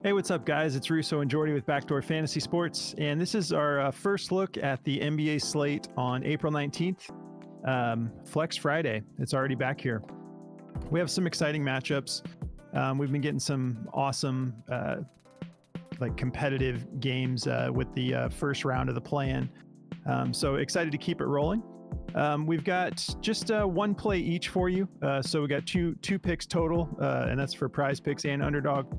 Hey, what's up, guys? It's Russo and Jordy with Backdoor Fantasy Sports, and this is our first look at the NBA slate on April 19th, Flex Friday. It's already back here. We have some exciting matchups. We've been getting some awesome, competitive games with the first round of the play-in. So excited to keep it rolling. We've got just one play each for you. So we got two picks total, and that's for Prize Picks and Underdog.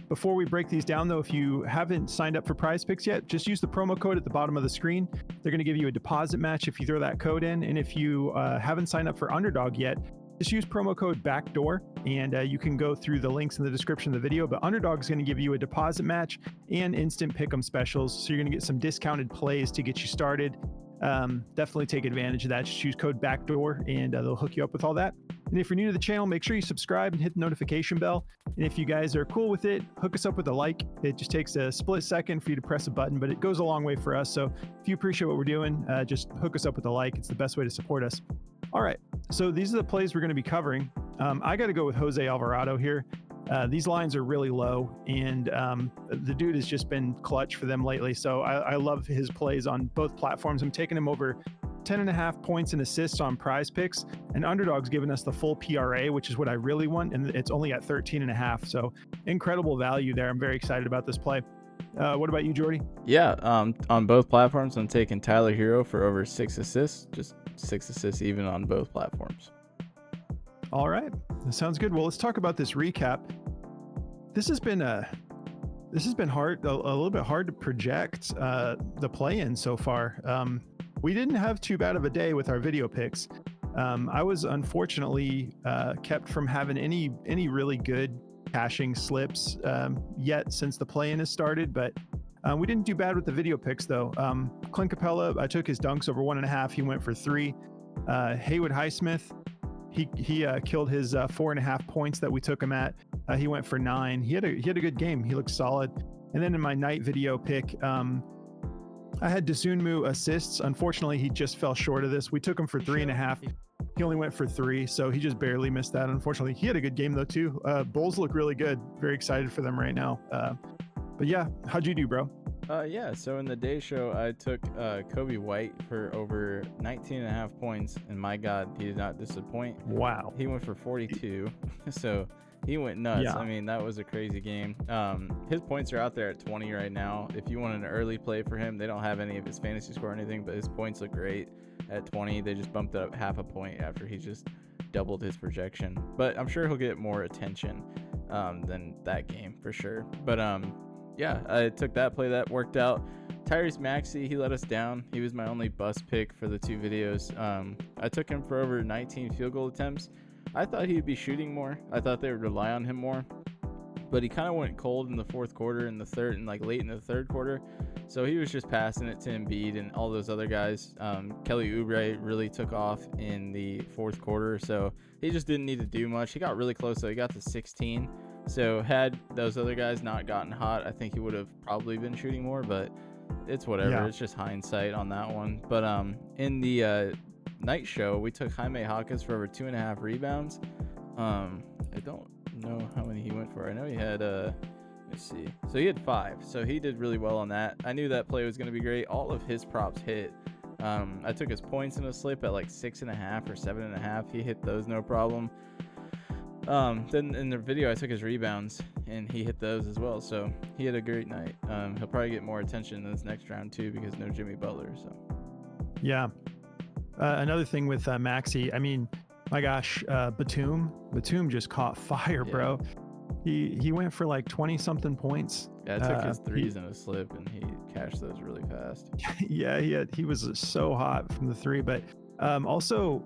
Before we break these down, though, if you haven't signed up for Prize Picks yet, just use the promo code at the bottom of the screen. They're going to give you a deposit match if you throw that code in. And if you haven't signed up for Underdog yet, just use promo code BACKDOOR, and you can go through the links in the description of the video. But Underdog is going to give you a deposit match and instant pick'em specials. So you're going to get some discounted plays to get you started. Definitely take advantage of that. Just use code BACKDOOR, and they'll hook you up with all that. And if you're new to the channel, make sure you subscribe and hit the notification bell. And if you guys are cool with it, hook us up with a like. It just takes a split second for you to press a button, but it goes a long way for us. So if you appreciate what we're doing, just hook us up with a like. It's the best way to support us. All right, so these are the plays we're going to be covering. I got to go with Jose Alvarado here. These lines are really low, and the dude has just been clutch for them lately. So I love his plays on both platforms. I'm taking him over 10.5 points and assists on Prize Picks, and Underdog's giving us the full PRA, which is what I really want, and it's only at 13.5. So incredible value there. I'm very excited about this play. What about you, Jordy? Yeah, on both platforms, I'm taking Tyler Hero for over 6 assists, just 6 assists even on both platforms. All right, that sounds good. Well, let's talk about this recap. This has been hard, a little bit hard to project the play-in so far. We didn't have too bad of a day with our video picks. I was unfortunately kept from having any really good cashing slips yet since the play-in has started, but we didn't do bad with the video picks though. Clint Capella, I took his dunks over 1.5. He went for 3. Haywood Highsmith, he killed his 4.5 points that we took him at. He went for 9. He had a good game. He looked solid. And then in my night video pick, I had Desunmu assists. Unfortunately, he just fell short of this. We took him for 3.5. He only went for 3, so he just barely missed that. Unfortunately, he had a good game though too. Bulls look really good. Very excited for them right now. But yeah, how'd you do, bro? Yeah, so in the day show, I took Kobe White for over 19.5 points, and my God, he did not disappoint. Wow. He went for 42, so he went nuts. Yeah. I mean, that was a crazy game. His points are out there at 20 right now. If you want an early play for him, they don't have any of his fantasy score or anything, but his points look great at 20. They just bumped it up half a point after he just doubled his projection. But I'm sure he'll get more attention than that game for sure. But yeah, I took that play. That worked out. Tyrese Maxey, he let us down. He was my only bust pick for the 2 videos. I took him for over 19 field goal attempts. I thought he'd be shooting more. I thought they would rely on him more. But he kind of went cold in the fourth quarter and late in the third quarter. So he was just passing it to Embiid and all those other guys. Kelly Oubre really took off in the fourth quarter. So he just didn't need to do much. He got really close, though. He got to 16. So had those other guys not gotten hot, I think he would have probably been shooting more, but it's whatever. Yeah. It's just hindsight on that one. But in the night show, we took Jaime Hawkins for over 2.5 rebounds. I don't know how many he went for. I know he had let me see. So he had 5. So he did really well on that. I knew that play was going to be great. All of his props hit. I took his points in a slip at like 6.5 or 7.5. He hit those no problem. Then in the video, I took his rebounds, and he hit those as well. So he had a great night. He'll probably get more attention in this next round too because no Jimmy Butler. So yeah. Another thing with Maxey, I mean, my gosh, Batum just caught fire, bro. He went for like 20 something points. Yeah, I took his threes in a slip, and he cashed those really fast. Yeah, he was so hot from the 3, but also.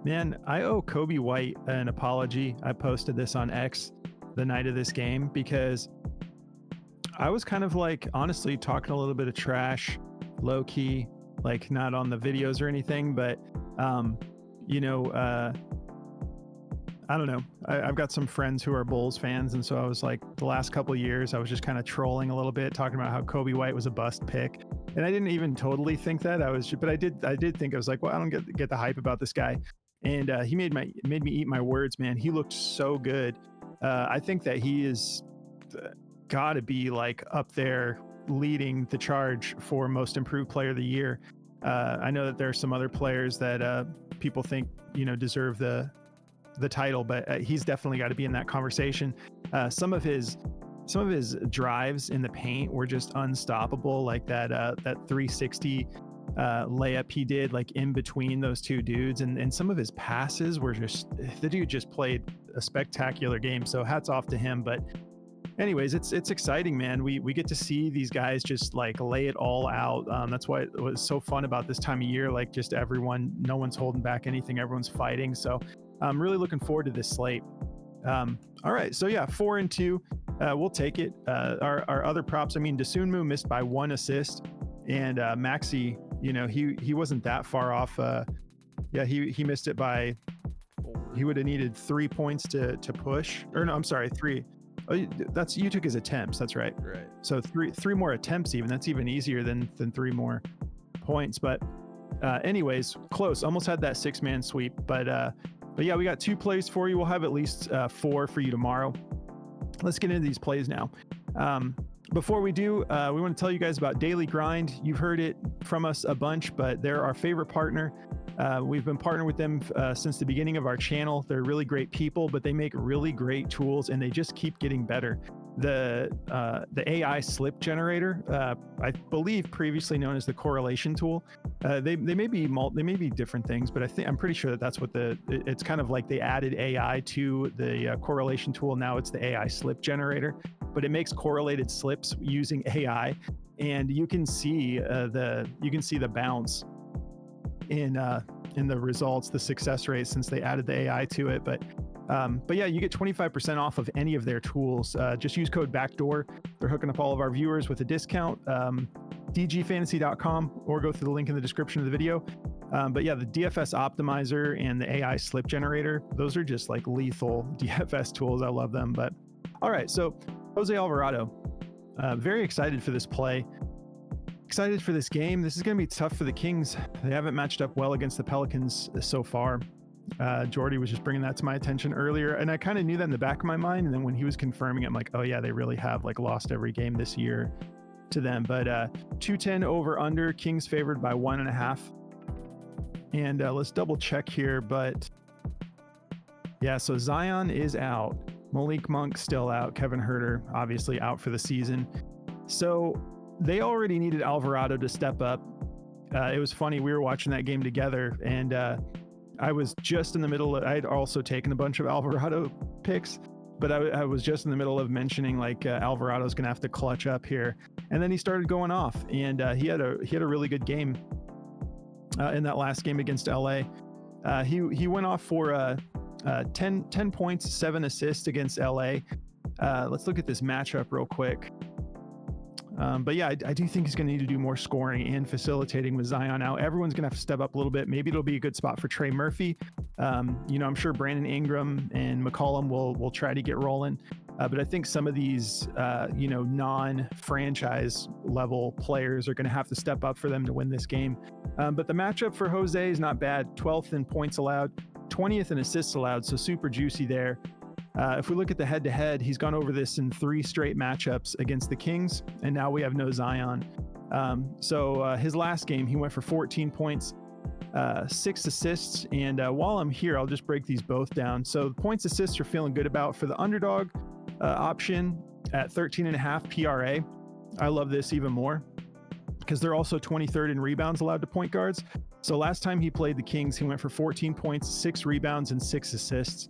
Man, I owe Kobe White an apology. I posted this on X the night of this game because I was kind of like, honestly, talking a little bit of trash, low key, like not on the videos or anything, but, I don't know. I've got some friends who are Bulls fans. And so I was like, the last couple of years, I was just kind of trolling a little bit, talking about how Kobe White was a bust pick. And I didn't even totally think that. But I did think, I was like, well, I don't get the hype about this guy. And he made me eat my words, man. He looked so good. I think that he is got to be like up there leading the charge for most improved player of the year. I know that there are some other players that people think, deserve the title, but he's definitely got to be in that conversation. Some of his drives in the paint were just unstoppable, like that 360 layup he did like in between those two dudes, and some of his passes were just, the dude just played a spectacular game, so hats off to him. But anyways, it's exciting, man. We get to see these guys just like lay it all out. That's why it was so fun about this time of year, like just everyone, no one's holding back anything, everyone's fighting. So I'm really looking forward to this slate. All right, so yeah, 4-2, we'll take it. Our other props, I mean, Dosunmu missed by 1 assist, and Maxi, he wasn't that far off. He missed it by, he would have needed 3 points to push, or no, I'm sorry, 3. Oh, you took his attempts. That's right. Right. So three more attempts, even that's even easier than 3 more points. But anyways, close. Almost had that 6-man sweep. But yeah, we got 2 plays for you. We'll have at least 4 for you tomorrow. Let's get into these plays now. Before we do, we want to tell you guys about Daily Grind. You've heard it from us a bunch, but they're our favorite partner. We've been partnered with them since the beginning of our channel. They're really great people, but they make really great tools, and they just keep getting better. The AI slip generator, I believe previously known as the correlation tool. They may be different things, but I'm pretty sure that's what it's kind of like they added AI to the correlation tool. Now it's the AI slip generator, but it makes correlated slips using AI, and you can see the bounce in the results, the success rate, since they added the AI to it. But yeah, you get 25% off of any of their tools. Just use code BACKDOOR. They're hooking up all of our viewers with a discount. dgfantasy.com, or go through the link in the description of the video. But yeah, the DFS optimizer and the AI slip generator, those are just like lethal DFS tools. I love them. But all right, so Jose Alvarado, very excited for this play. Excited for this game. This is going to be tough for the Kings. They haven't matched up well against the Pelicans so far. Jordy was just bringing that to my attention earlier, and I kind of knew that in the back of my mind. And then when he was confirming it, I'm like, oh yeah, they really have like lost every game this year to them. But 210 over under, Kings favored by 1.5. And let's double check here. But yeah, so Zion is out. Malik Monk still out. Kevin Huerter obviously out for the season. So they already needed Alvarado to step up. It was funny, we were watching that game together, and I was just in the middle I'd also taken a bunch of Alvarado picks, but I was just in the middle of mentioning like Alvarado's gonna have to clutch up here, and then he started going off, and he had a really good game in that last game against LA. He went off for 10 points, 7 assists against LA. Let's look at this matchup real quick. But yeah, I do think he's going to need to do more scoring and facilitating with Zion out. Everyone's going to have to step up a little bit. Maybe it'll be a good spot for Trey Murphy. I'm sure Brandon Ingram and McCollum will try to get rolling. But I think some of these, non-franchise level players are going to have to step up for them to win this game. But the matchup for Jose is not bad. 12th in points allowed, 20th in assists allowed. So super juicy there. If we look at the head-to-head, he's gone over this in 3 straight matchups against the Kings, and now we have no Zion. So his last game, he went for 14 points, 6 assists, and while I'm here, I'll just break these both down. So the points assists are feeling good about for the underdog option at 13.5 PRA. I love this even more because they're also 23rd in rebounds allowed to point guards. So last time he played the Kings, he went for 14 points, 6 rebounds, and 6 assists.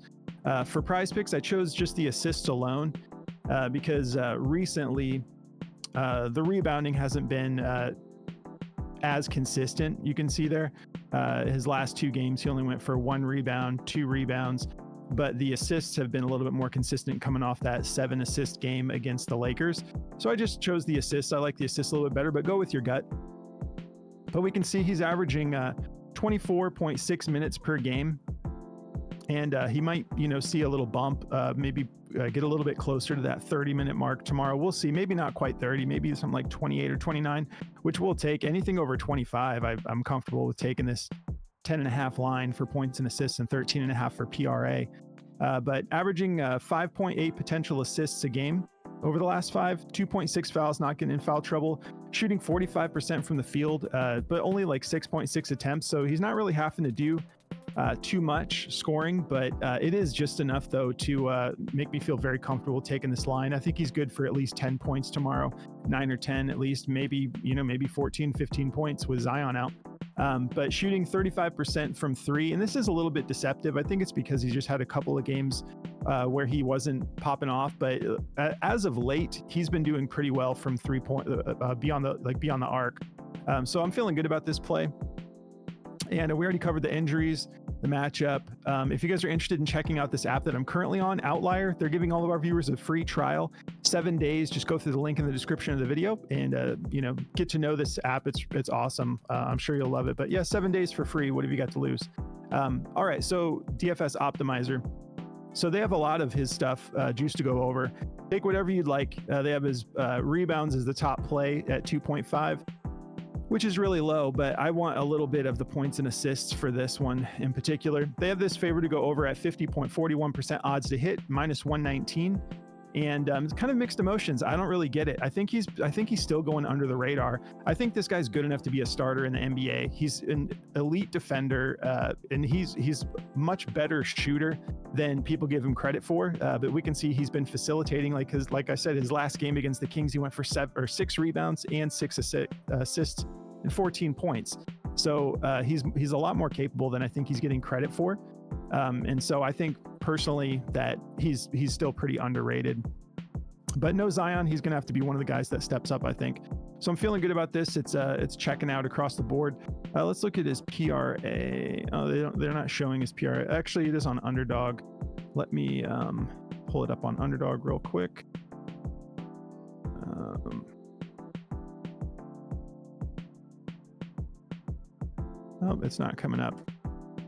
For prize picks, I chose just the assists alone because recently the rebounding hasn't been as consistent. You can see there his last 2 games, he only went for 1 rebound, 2 rebounds, but the assists have been a little bit more consistent coming off that 7 assist game against the Lakers. So I just chose the assists. I like the assists a little bit better, but go with your gut. But we can see he's averaging 24.6 minutes per game. And he might, see a little bump, maybe get a little bit closer to that 30-minute mark tomorrow. We'll see. Maybe not quite 30, maybe something like 28 or 29, which we'll take. Anything over 25, I'm comfortable with taking this 10.5 line for points and assists and 13.5 for PRA. But averaging 5.8 potential assists a game, over the last 5, 2.6 fouls, not getting in foul trouble, shooting 45% from the field, but only like 6.6 attempts. So he's not really having to do too much scoring, but it is just enough though to make me feel very comfortable taking this line. I think he's good for at least 10 points tomorrow, 9 or 10 at least, maybe 14, 15 points with Zion out. But shooting 35% from 3, and this is a little bit deceptive. I think it's because he's just had a couple of games where he wasn't popping off, but as of late, he's been doing pretty well from 3-point beyond the arc. So I'm feeling good about this play. And we already covered the injuries, the matchup. If you guys are interested in checking out this app that I'm currently on, Outlier, they're giving all of our viewers a free trial, 7 days. Just go through the link in the description of the video and get to know this app. It's awesome. I'm sure you'll love it. But yeah, 7 days for free. What have you got to lose? All right, so DFS Optimizer. So they have a lot of his stuff juice to go over. Take whatever you'd like. They have his rebounds as the top play at 2.5. which is really low, but I want a little bit of the points and assists for this one in particular. They have this favor to go over at 50.41% odds to hit, minus 119. And it's kind of mixed emotions. I don't really get it. I think he's still going under the radar. I think this guy's good enough to be a starter in the NBA. He's an elite defender, and he's much better shooter than people give him credit for. But we can see he's been facilitating, like I said, his last game against the Kings, he went for 6 rebounds and 6 assists and 14 points. So he's a lot more capable than I think he's getting credit for. And so I think personally that he's still pretty underrated, but no Zion, he's going to have to be one of the guys that steps up, I think. So I'm feeling good about this. It's checking out across the board. Let's look at his PRA. Oh, they're not showing his PRA. Actually, it is on Underdog. Let me pull it up on Underdog real quick. Oh, it's not coming up.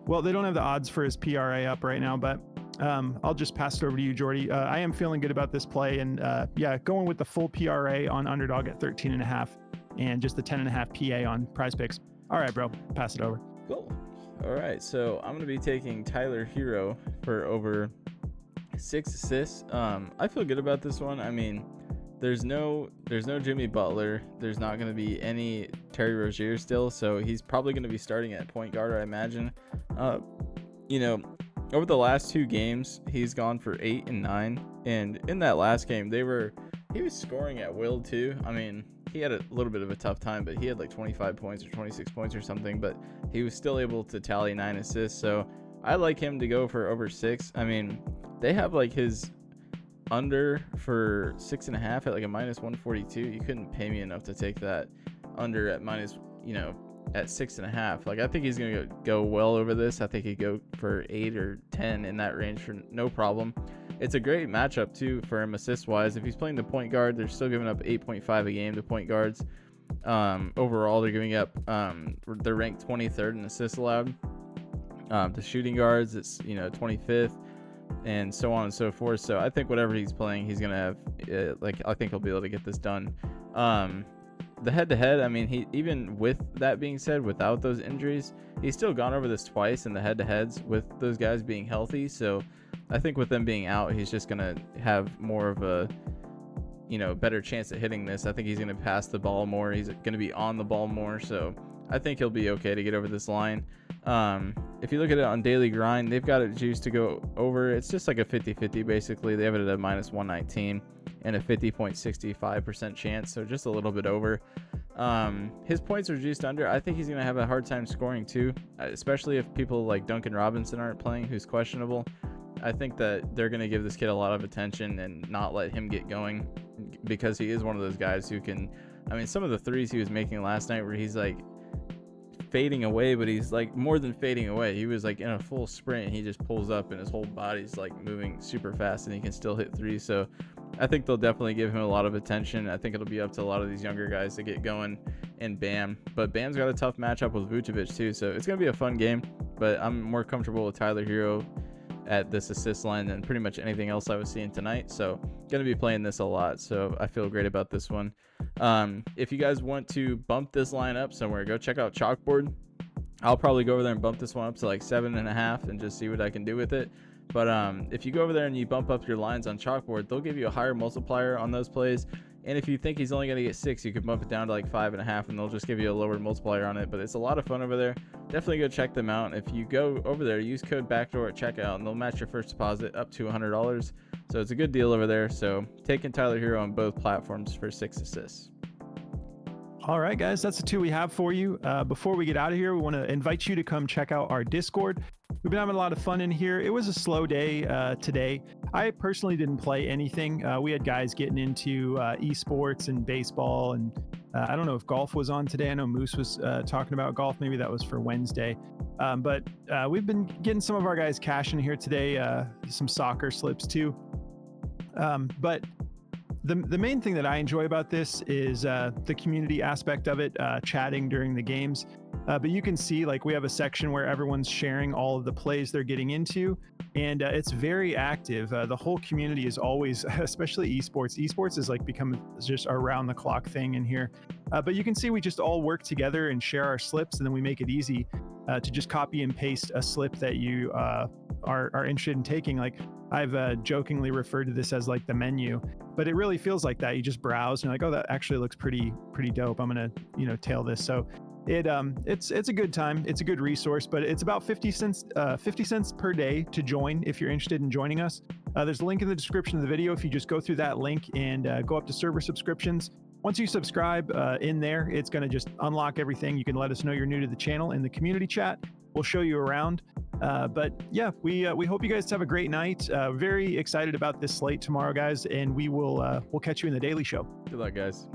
Well, they don't have the odds for his PRA up right now, but I'll just pass it over to you, Jordy. I am feeling good about this play, and going with the full PRA on Underdog at 13.5 and just the 10.5 PA on Prize Picks. All right, bro, pass it over. Cool. All right, so I'm going to be taking Tyler Hero for over 6 assists. I feel good about this one. I mean, there's no Jimmy Butler. There's not going to be any Terry Rozier still, so he's probably going to be starting at point guard, I imagine. Over the last 2 games, he's gone for 8 and 9, and in that last game, he was scoring at will too. I mean, he had a little bit of a tough time, but he had like 25 points or 26 points or something, but he was still able to tally 9 assists. So I like him to go for over 6. I mean, they have like his under for 6.5 at like a minus 142. You couldn't pay me enough to take that under at minus, at 6.5. Like, I think he's gonna go well over this. I think he'd go for 8 or 10 in that range for no problem. It's a great matchup too for him assist wise. If he's playing the point guard, they're still giving up 8.5 a game to point guards. Overall, they're giving up they're ranked 23rd in assists allowed. The shooting guards, it's 25th, and so on and so forth. So I think whatever he's playing, he's gonna have I think he'll be able to get this done. The head-to-head, I mean, he, even with that being said, without those injuries, he's still gone over this twice in the head-to-heads with those guys being healthy. So I think with them being out, he's just going to have more of a, better chance at hitting this. I think he's going to pass the ball more. He's going to be on the ball more. So I think he'll be okay to get over this line. If you look at it on Daily Grind, they've got it juiced to go over. It's just like a 50-50 basically. They have it at a minus 119 and a 50.65% chance, so just a little bit over. His points are juiced under. I think he's going to have a hard time scoring too, especially if people like Duncan Robinson aren't playing, who's questionable. I think that they're going to give this kid a lot of attention and not let him get going, because he is one of those guys who can, I mean, some of the threes he was making last night where he's like fading away, but he's like more than fading away. He was like in a full sprint, and he just pulls up and his whole body's like moving super fast and he can still hit threes. So I think they'll definitely give him a lot of attention. I think it'll be up to a lot of these younger guys to get going, and Bam. But Bam's got a tough matchup with Vucevic too, so it's going to be a fun game. But I'm more comfortable with Tyler Hero at this assist line than pretty much anything else I was seeing tonight. So going to be playing this a lot, so I feel great about this one. If you guys want to bump this line up somewhere, go check out Chalkboard. I'll probably go over there and bump this one up to like 7.5 and just see what I can do with it. But if you go over there and you bump up your lines on chalkboard, they'll give you a higher multiplier on those plays. And if you think he's only going to get 6, you can bump it down to like 5.5, and they'll just give you a lower multiplier on it. But it's a lot of fun over there. Definitely go check them out. If you go over there, use code backdoor at checkout, and they'll match your first deposit up to $100. So it's a good deal over there. So taking Tyler Hero on both platforms for 6 assists. All right, guys, that's the 2 we have for you. Before we get out of here, we want to invite you to come check out our Discord. We've been having a lot of fun in here. It was a slow day today. I personally didn't play anything. We had guys getting into esports and baseball, and I don't know if golf was on today. I know Moose was talking about golf. Maybe that was for Wednesday. But we've been getting some of our guys cash in here today, some soccer slips too. But the main thing that I enjoy about this is the community aspect of it, chatting during the games. But you can see, like, we have a section where everyone's sharing all of the plays they're getting into, and it's very active. The whole community is always, especially esports. Esports is like become just around the clock thing in here. But you can see we just all work together and share our slips, and then we make it easy to just copy and paste a slip that you are interested in taking. Like, I've jokingly referred to this as like the menu, but it really feels like that. You just browse and you're like, oh, that actually looks pretty dope. I'm gonna tail this. So it's a good time. It's a good resource, but it's about 50 cents per day to join if you're interested in joining us. There's a link in the description of the video. If you just go through that link and go up to server subscriptions, once you subscribe in there, it's going to just unlock everything. You can let us know you're new to the channel in the community chat. We'll show you around. But yeah, we hope you guys have a great night. Very excited about this slate tomorrow, guys, and we'll catch you in the daily show. Good luck, guys.